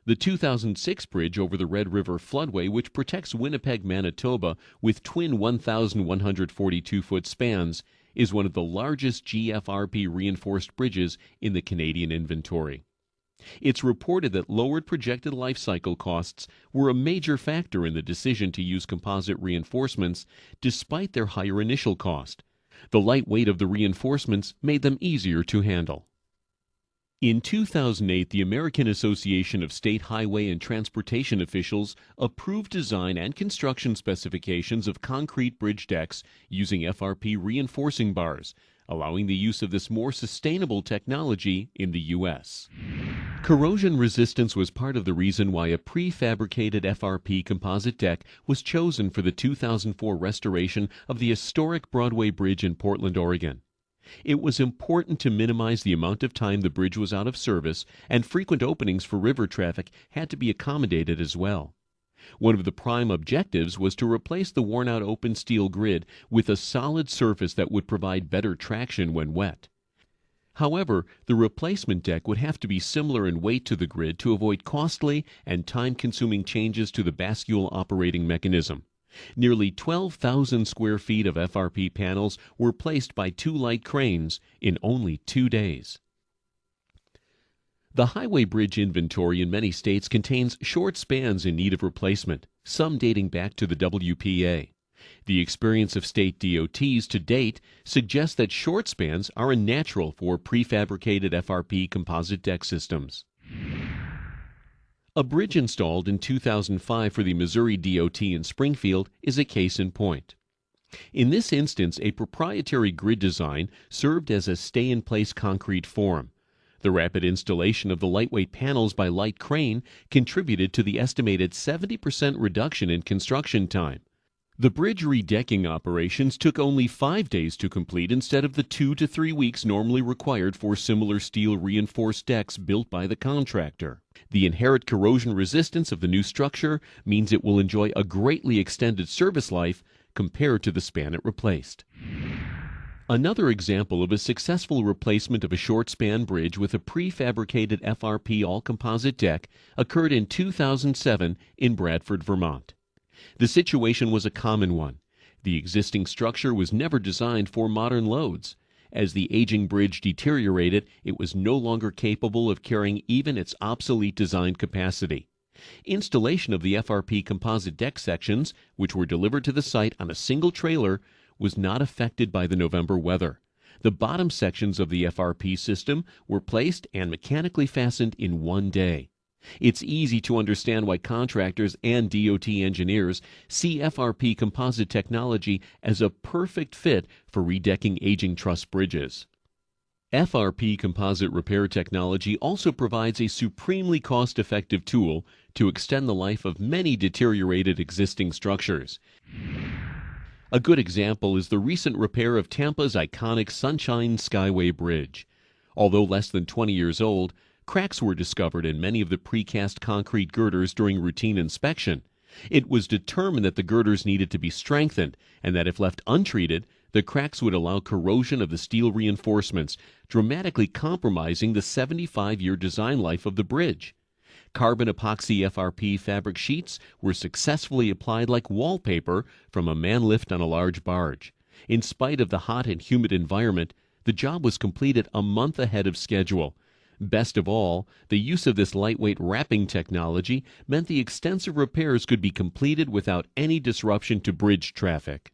The 2006 bridge over the Red River floodway, which protects Winnipeg, Manitoba, with twin 1,142-foot spans, is one of the largest GFRP reinforced bridges in the Canadian inventory. It's reported that lowered projected life cycle costs were a major factor in the decision to use composite reinforcements despite their higher initial cost. The light weight of the reinforcements made them easier to handle. In 2008, the American Association of State Highway and Transportation Officials approved design and construction specifications of concrete bridge decks using FRP reinforcing bars, allowing the use of this more sustainable technology in the U.S. Corrosion resistance was part of the reason why a prefabricated FRP composite deck was chosen for the 2004 restoration of the historic Broadway Bridge in Portland, Oregon. It was important to minimize the amount of time the bridge was out of service, and frequent openings for river traffic had to be accommodated as well. One of the prime objectives was to replace the worn-out open steel grid with a solid surface that would provide better traction when wet. However, the replacement deck would have to be similar in weight to the grid to avoid costly and time-consuming changes to the bascule operating mechanism. Nearly 12,000 square feet of FRP panels were placed by 2 light cranes in only 2 days. The highway bridge inventory in many states contains short spans in need of replacement, some dating back to the WPA. The experience of state DOTs to date suggests that short spans are a natural for prefabricated FRP composite deck systems. A bridge installed in 2005 for the Missouri DOT in Springfield is a case in point. In this instance, a proprietary grid design served as a stay-in-place concrete form. The rapid installation of the lightweight panels by light crane contributed to the estimated 70% reduction in construction time. The bridge redecking operations took only 5 days to complete instead of the 2 to 3 weeks normally required for similar steel reinforced decks built by the contractor. The inherent corrosion resistance of the new structure means it will enjoy a greatly extended service life compared to the span it replaced. Another example of a successful replacement of a short span bridge with a prefabricated FRP all-composite deck occurred in 2007 in Bradford, Vermont. The situation was a common one. The existing structure was never designed for modern loads. As the aging bridge deteriorated, it was no longer capable of carrying even its obsolete design capacity. Installation of the FRP composite deck sections, which were delivered to the site on a single trailer, was not affected by the November weather. The bottom sections of the FRP system were placed and mechanically fastened in 1 day. It's easy to understand why contractors and DOT engineers see FRP composite technology as a perfect fit for redecking aging truss bridges. FRP composite repair technology also provides a supremely cost-effective tool to extend the life of many deteriorated existing structures. A good example is the recent repair of Tampa's iconic Sunshine Skyway Bridge. Although less than 20 years old, cracks were discovered in many of the precast concrete girders during routine inspection. It was determined that the girders needed to be strengthened and that if left untreated, the cracks would allow corrosion of the steel reinforcements, dramatically compromising the 75-year design life of the bridge. Carbon epoxy FRP fabric sheets were successfully applied like wallpaper from a man lift on a large barge. In spite of the hot and humid environment, the job was completed a month ahead of schedule. Best of all, the use of this lightweight wrapping technology meant the extensive repairs could be completed without any disruption to bridge traffic.